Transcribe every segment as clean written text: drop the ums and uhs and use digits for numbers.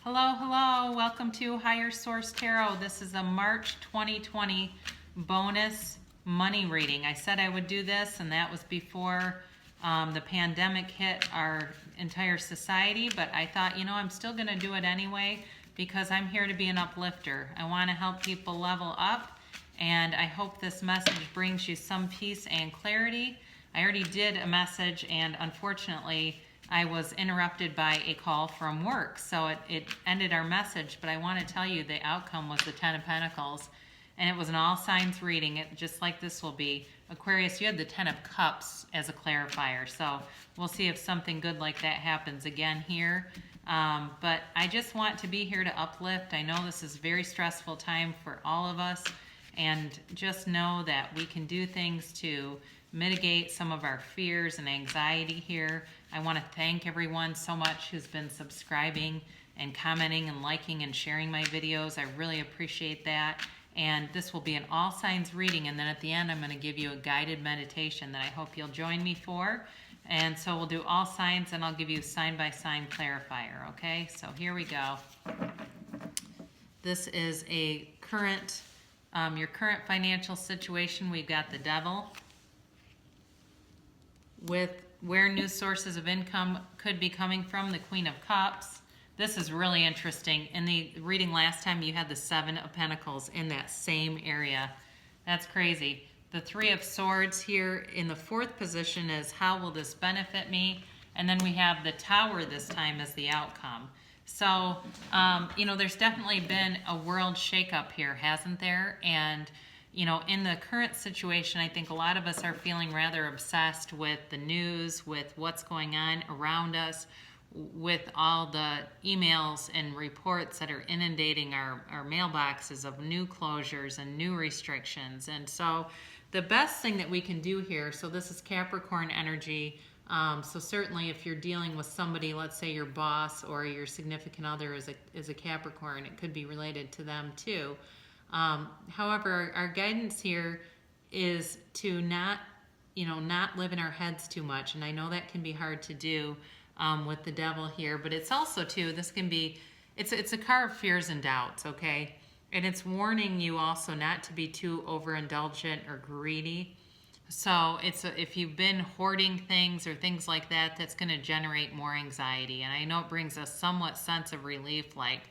Hello, hello. Welcome to Higher Source Tarot. This is a March 2020 bonus money reading. I said I would do this, and that was before the pandemic hit our entire society, but I thought, I'm still going to do it anyway because I'm here to be an uplifter. I want to help people level up, and I hope this message brings you some peace and clarity. I already did a message, and unfortunately, I was interrupted by a call from work, so it ended our message, but I want to tell you the outcome was the Ten of Pentacles, and it was an all signs reading, just like this will be. Aquarius, you had the Ten of Cups as a clarifier, so we'll see if something good like that happens again here. But I just want to be here to uplift. I know this is a very stressful time for all of us, and just know that we can do things to mitigate some of our fears and anxiety here. I want to thank everyone so much who's been subscribing and commenting and liking and sharing my videos. I really appreciate that. And this will be an all signs reading, and then at the end I'm going to give you a guided meditation that I hope you'll join me for. And so we'll do all signs, and I'll give you sign by sign clarifier, okay? So here we go. This is a current, your current financial situation. We've got the Devil, with where new sources of income could be coming from, the Queen of Cups. This is really interesting. In the reading last time, you had the Seven of Pentacles in that same area. That's crazy. The Three of Swords here in the fourth position is how will this benefit me? And then we have the Tower this time as the outcome. So, there's definitely been a world shakeup here, hasn't there? And in the current situation, I think a lot of us are feeling rather obsessed with the news, with what's going on around us, with all the emails and reports that are inundating our mailboxes of new closures and new restrictions. And so the best thing that we can do here, so this is Capricorn energy, so certainly if you're dealing with somebody, let's say your boss or your significant other is a Capricorn, it could be related to them too. However, our guidance here is to not live in our heads too much. And I know that can be hard to do with the Devil here, but it's also too, this can be, it's a card of fears and doubts, okay? And it's warning you also not to be too overindulgent or greedy. So if you've been hoarding things or things like that, that's going to generate more anxiety. And I know it brings a somewhat sense of relief, like,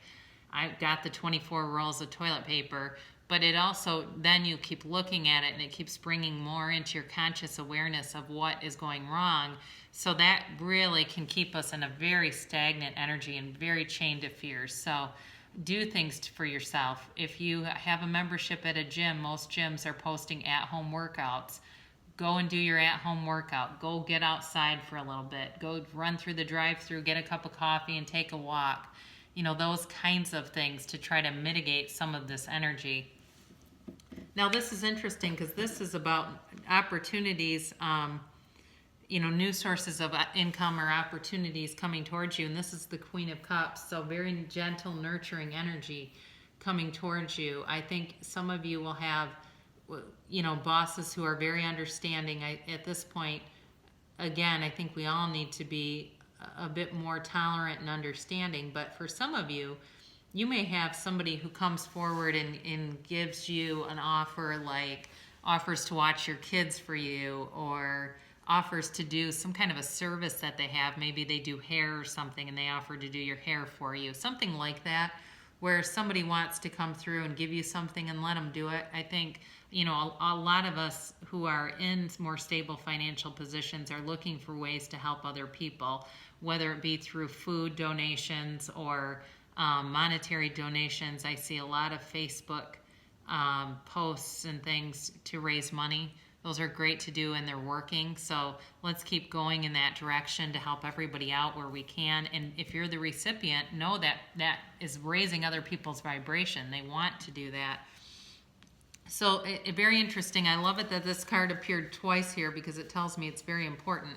I've got the 24 rolls of toilet paper, but it also, then you keep looking at it and it keeps bringing more into your conscious awareness of what is going wrong. So that really can keep us in a very stagnant energy and very chained to fears. So do things for yourself. If you have a membership at a gym, most gyms are posting at-home workouts. Go and do your at-home workout. Go get outside for a little bit. Go run through the drive-thru, get a cup of coffee and take a walk. Those kinds of things to try to mitigate some of this energy. Now, this is interesting because this is about opportunities, new sources of income or opportunities coming towards you. And this is the Queen of Cups, so very gentle, nurturing energy coming towards you. I think some of you will have, bosses who are very understanding. At this point, again, I think we all need to be a bit more tolerant and understanding, but for some of you, you may have somebody who comes forward and gives you an offer, like offers to watch your kids for you, or offers to do some kind of a service that they have. Maybe they do hair or something and they offer to do your hair for you, something like that, where somebody wants to come through and give you something and let them do it. I think a lot of us who are in more stable financial positions are looking for ways to help other people, whether it be through food donations or monetary donations. I see a lot of Facebook posts and things to raise money. Those are great to do and they're working. So let's keep going in that direction to help everybody out where we can. And if you're the recipient, know that that is raising other people's vibration. They want to do that. So very interesting. I love it that this card appeared twice here because it tells me it's very important.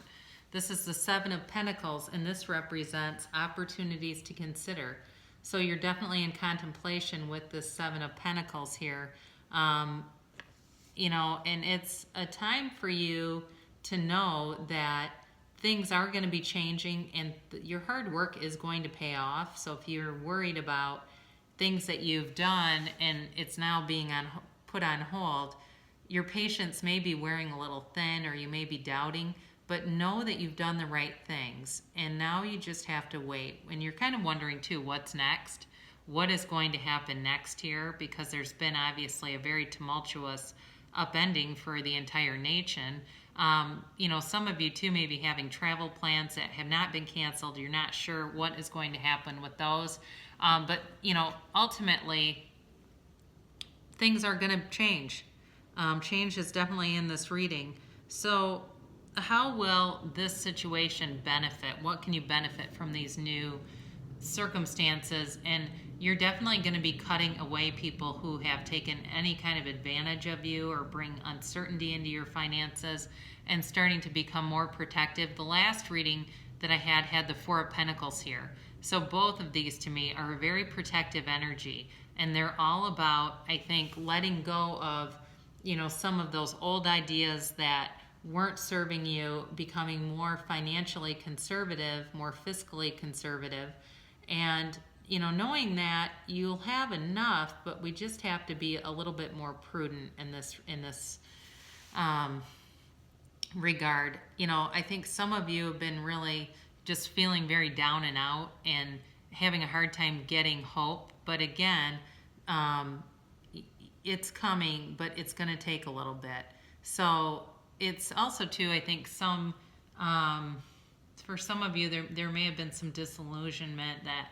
This is the Seven of Pentacles, and this represents opportunities to consider. So you're definitely in contemplation with this Seven of Pentacles here. And it's a time for you to know that things are going to be changing, and your hard work is going to pay off. So if you're worried about things that you've done and it's now being put on hold, your patience may be wearing a little thin, or you may be doubting, but know that you've done the right things. And now you just have to wait. And you're kind of wondering too, what's next? What is going to happen next here? Because there's been obviously a very tumultuous upending for the entire nation. Some of you too may be having travel plans that have not been canceled. You're not sure what is going to happen with those. But ultimately, things are going to change. Change is definitely in this reading. So how will this situation benefit? What can you benefit from these new circumstances? And you're definitely going to be cutting away people who have taken any kind of advantage of you or bring uncertainty into your finances, and starting to become more protective. The last reading that I had the Four of Pentacles here. So both of these to me are a very protective energy, and they're all about, I think, letting go of, some of those old ideas that weren't serving you, becoming more financially conservative, more fiscally conservative, and knowing that you'll have enough, but we just have to be a little bit more prudent in this regard. I think some of you have been really just feeling very down and out and having a hard time getting hope. But again, it's coming, but it's going to take a little bit. So it's also too, I think for some of you, there may have been some disillusionment that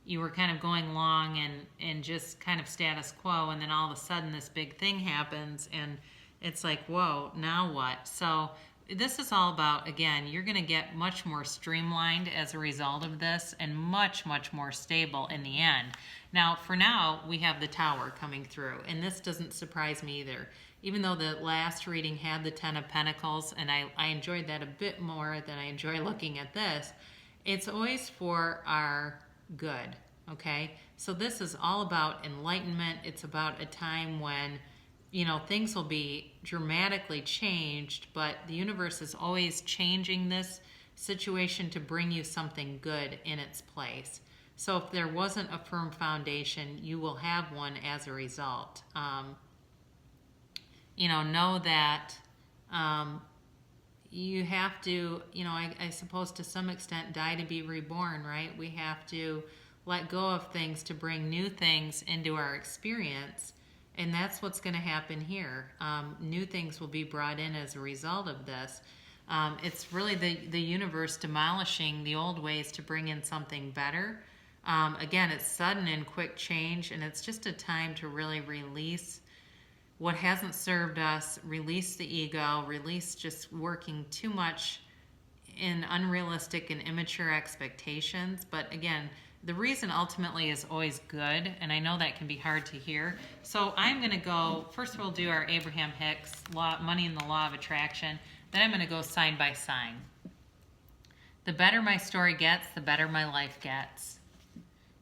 you were kind of going along and just kind of status quo, and then all of a sudden this big thing happens, and it's like, whoa, now what? So this is all about, again, you're going to get much more streamlined as a result of this, and much, much more stable in the end. Now, for now, we have the Tower coming through, and this doesn't surprise me either. Even though the last reading had the Ten of Pentacles, and I enjoyed that a bit more than I enjoy looking at this, it's always for our good, okay? So this is all about enlightenment. It's about a time when, things will be dramatically changed, but the universe is always changing this situation to bring you something good in its place. So if there wasn't a firm foundation, you will have one as a result. Know that you have to, I suppose to some extent, die to be reborn, right? We have to let go of things to bring new things into our experience, and that's what's going to happen here. New things will be brought in as a result of this. It's really the universe demolishing the old ways to bring in something better. Again, it's sudden and quick change, and it's just a time to really release what hasn't served us, release the ego, release just working too much in unrealistic and immature expectations. But again, the reason ultimately is always good, and I know that can be hard to hear. So I'm going to go, first we'll do our Abraham Hicks, Money and the Law of Attraction. Then I'm going to go sign by sign. The better my story gets, the better my life gets.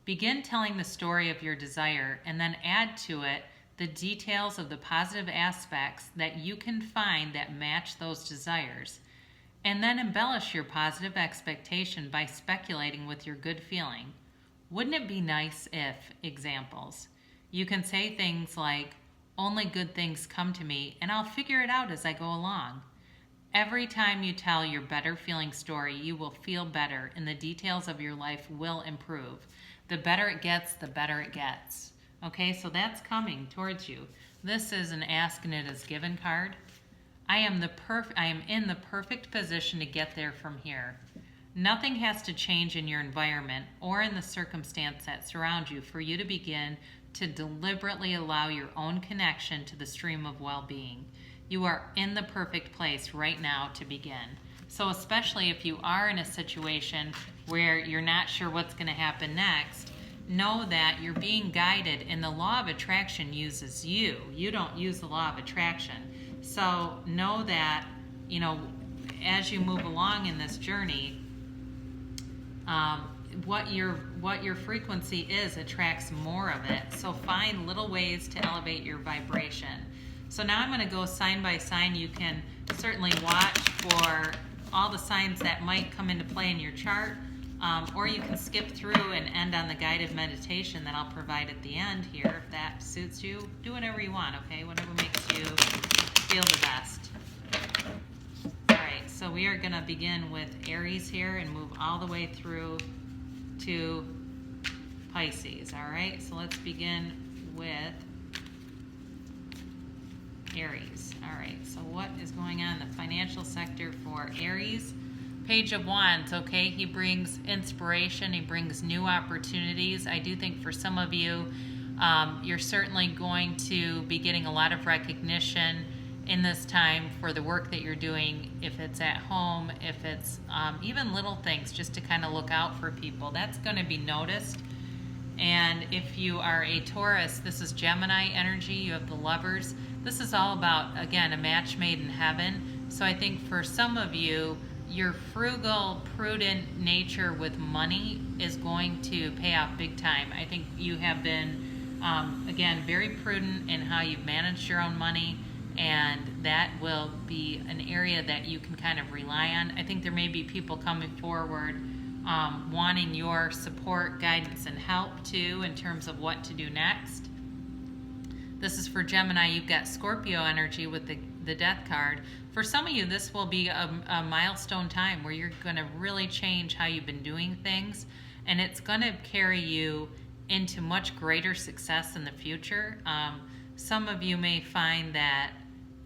Begin telling the story of your desire, and then add to it the details of the positive aspects that you can find that match those desires. And then embellish your positive expectation by speculating with your good feeling. Wouldn't it be nice if, examples, you can say things like, only good things come to me, and I'll figure it out as I go along. Every time you tell your better feeling story, you will feel better, and the details of your life will improve. The better it gets, the better it gets. Okay, so that's coming towards you. This is an ask and it is given card. I am in the perfect position to get there from here. Nothing has to change in your environment or in the circumstance that surrounds you for you to begin to deliberately allow your own connection to the stream of well-being. You are in the perfect place right now to begin. So especially if you are in a situation where you're not sure what's going to happen next, know that you're being guided, and the law of attraction uses you. You don't use the law of attraction. So know that, as you move along in this journey, what your frequency is attracts more of it. So find little ways to elevate your vibration. So now I'm going to go sign by sign. You can certainly watch for all the signs that might come into play in your chart, or you can skip through and end on the guided meditation that I'll provide at the end here if that suits you. Do whatever you want, okay? Whatever makes you feel the best. All right, so we are going to begin with Aries here and move all the way through to Pisces. All right, so let's begin with Aries. All right, so what is going on in the financial sector for Aries? Page of Wands, okay, he brings inspiration, he brings new opportunities. I do think for some of you, you're certainly going to be getting a lot of recognition in this time for the work that you're doing, if it's at home, if it's even little things, just to kind of look out for people. That's going to be noticed. And if you are a Taurus, this is Gemini energy, you have the Lovers. This is all about, again, a match made in heaven. So I think for some of you, your frugal, prudent nature with money is going to pay off big time. I think you have been, again, very prudent in how you've managed your own money, and that will be an area that you can kind of rely on. I think there may be people coming forward wanting your support, guidance, and help too in terms of what to do next. This is for Gemini. You've got Scorpio energy with the Death card. For some of you, this will be a milestone time where you're going to really change how you've been doing things, and it's going to carry you into much greater success in the future. Some of you may find that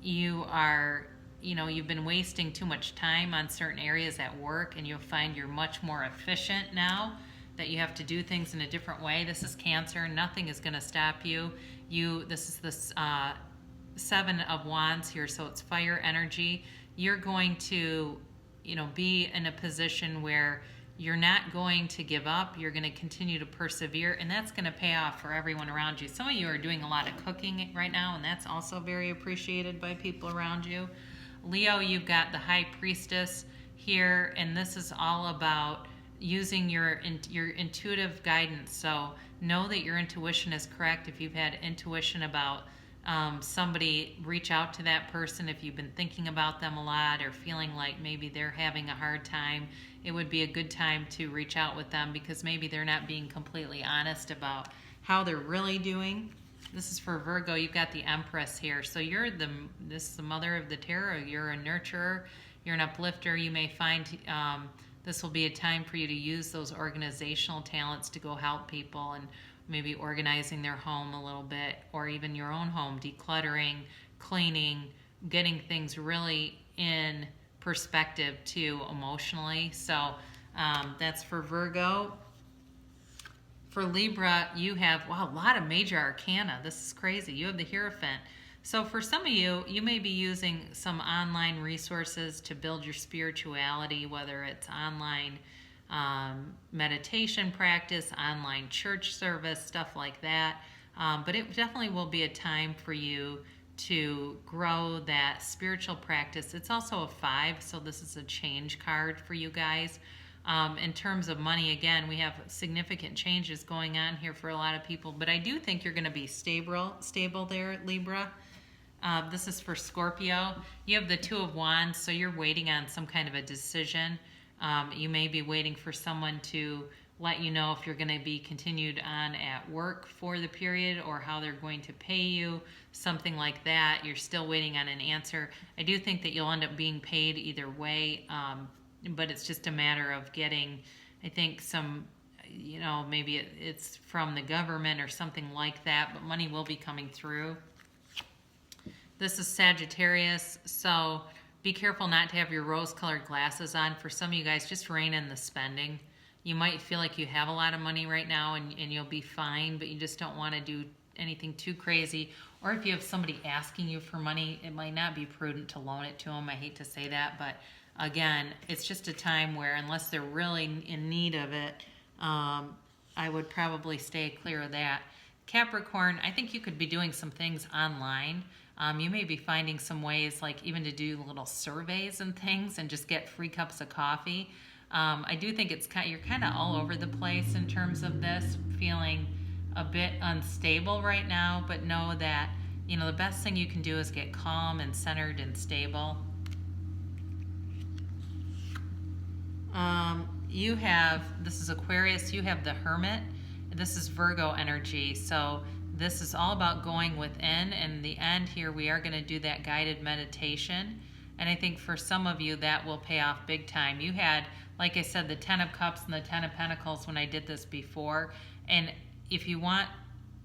you are, you've been wasting too much time on certain areas at work, and you'll find you're much more efficient now, that you have to do things in a different way. This is Cancer. Nothing is going to stop you. This is the Seven of Wands here, so it's fire energy. You're going to, be in a position where you're not going to give up. You're going to continue to persevere, and that's going to pay off for everyone around you. Some of you are doing a lot of cooking right now, and that's also very appreciated by people around you. Leo, you've got the High Priestess here, and this is all about using your intuitive guidance. So know that your intuition is correct. If you've had intuition about somebody, reach out to that person. If you've been thinking about them a lot or feeling like maybe they're having a hard time, it would be a good time to reach out with them, because maybe they're not being completely honest about how they're really doing. This is for Virgo. You've got the Empress here. So this is the mother of the tarot. You're a nurturer. You're an uplifter. You may find this will be a time for you to use those organizational talents to go help people, and maybe organizing their home a little bit, or even your own home, decluttering, cleaning, getting things really in perspective too emotionally. So that's for Virgo. For Libra, you have, wow, a lot of major arcana. This is crazy. You have the Hierophant. So for some of you, you may be using some online resources to build your spirituality, whether it's online meditation practice, online church service, stuff like that. But it definitely will be a time for you to grow that spiritual practice. It's also a 5, so this is a change card for you guys. In terms of money, again, we have significant changes going on here for a lot of people, but I do think you're going to be stable there, Libra. This is for Scorpio. You have the Two of Wands, so you're waiting on some kind of a decision. You may be waiting for someone to let you know if you're going to be continued on at work for the period, or how they're going to pay you, something like that. You're still waiting on an answer. I do think that you'll end up being paid either way, but it's just a matter of getting, I think, some, maybe it's from the government or something like that, but money will be coming through. This is Sagittarius, so be careful not to have your rose-colored glasses on. For some of you guys, just rein in the spending. You might feel like you have a lot of money right now and you'll be fine, but you just don't want to do anything too crazy. Or if you have somebody asking you for money, it might not be prudent to loan it to them. I hate to say that, but again, it's just a time where, unless they're really in need of it, I would probably stay clear of that. Capricorn, I think you could be doing some things online. You may be finding some ways, like even to do little surveys and things and just get free cups of coffee. I do think you're kind of all over the place in terms of this, feeling a bit unstable right now, but know that, the best thing you can do is get calm and centered and stable. You have, this is Aquarius, you have the Hermit. This is Virgo energy. So this is all about going within. And in the end here, we are going to do that guided meditation. And I think for some of you, that will pay off big time. You had, like I said, the 10 of Cups and the 10 of Pentacles when I did this before. And if you want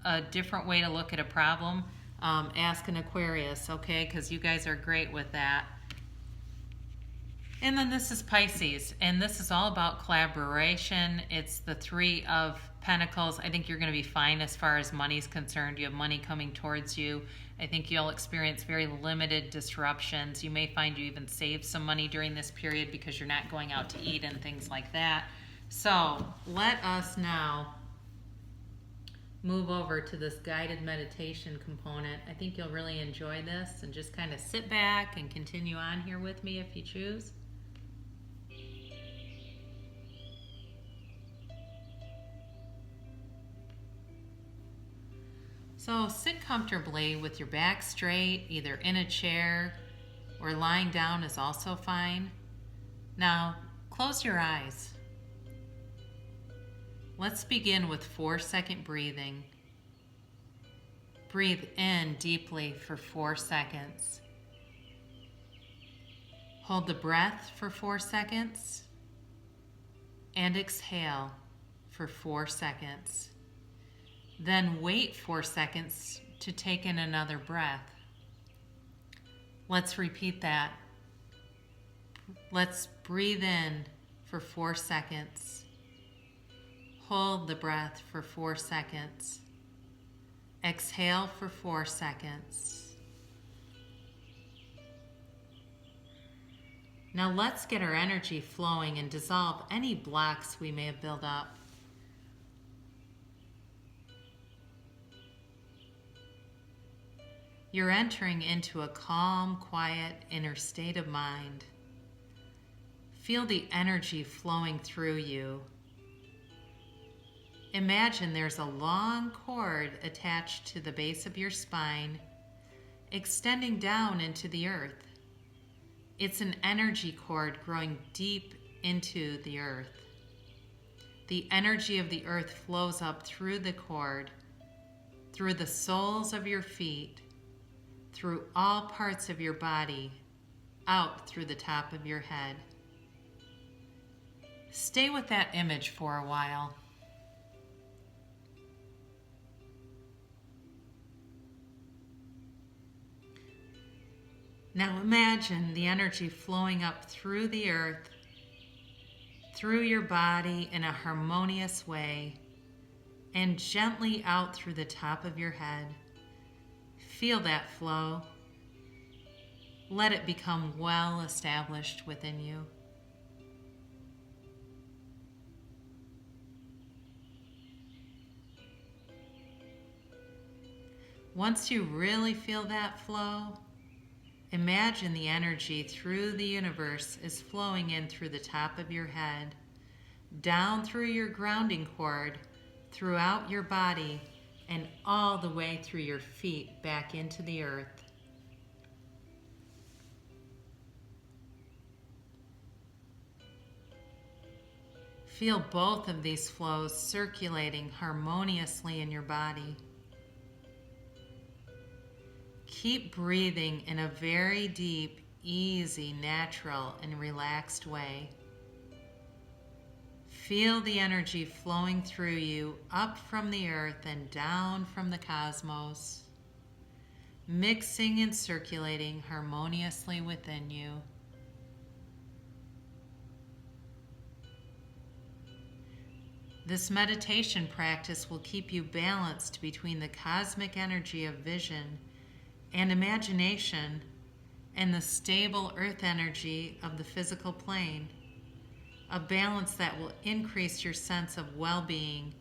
a different way to look at a problem, ask an Aquarius, okay? Because you guys are great with that. And then this is Pisces, and this is all about collaboration. It's the 3 of Pentacles. I think you're going to be fine as far as money's concerned. You have money coming towards you. I think you'll experience very limited disruptions. You may find you even save some money during this period because you're not going out to eat and things like that. So let us now move over to this guided meditation component. I think you'll really enjoy this, and just kind of sit back and continue on here with me if you choose. So sit comfortably with your back straight, either in a chair or lying down is also fine. Now, close your eyes. Let's begin with 4-second breathing. Breathe in deeply for 4 seconds. Hold the breath for 4 seconds and exhale for 4 seconds. Then wait 4 seconds to take in another breath. Let's repeat that. Let's breathe in for 4 seconds. Hold the breath for 4 seconds. Exhale for 4 seconds. Now let's get our energy flowing and dissolve any blocks we may have built up. You're entering into a calm, quiet, inner state of mind. Feel the energy flowing through you. Imagine there's a long cord attached to the base of your spine, extending down into the earth. It's an energy cord growing deep into the earth. The energy of the earth flows up through the cord, through the soles of your feet, through all parts of your body, out through the top of your head. Stay with that image for a while. Now imagine the energy flowing up through the earth, through your body in a harmonious way, and gently out through the top of your head. Feel that flow. Let it become well established within you. Once you really feel that flow, imagine the energy through the universe is flowing in through the top of your head, down through your grounding cord, throughout your body, and all the way through your feet back into the earth. Feel both of these flows circulating harmoniously in your body. Keep breathing in a very deep, easy, natural, and relaxed way. Feel the energy flowing through you up from the earth and down from the cosmos, mixing and circulating harmoniously within you. This meditation practice will keep you balanced between the cosmic energy of vision and imagination and the stable earth energy of the physical plane. A balance that will increase your sense of well-being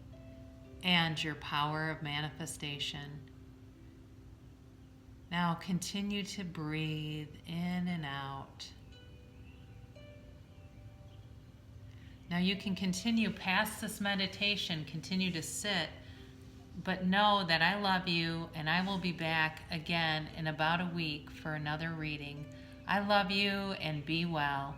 and your power of manifestation. Now continue to breathe in and out. Now you can continue past this meditation, continue to sit, but know that I love you and I will be back again in about a week for another reading. I love you and be well.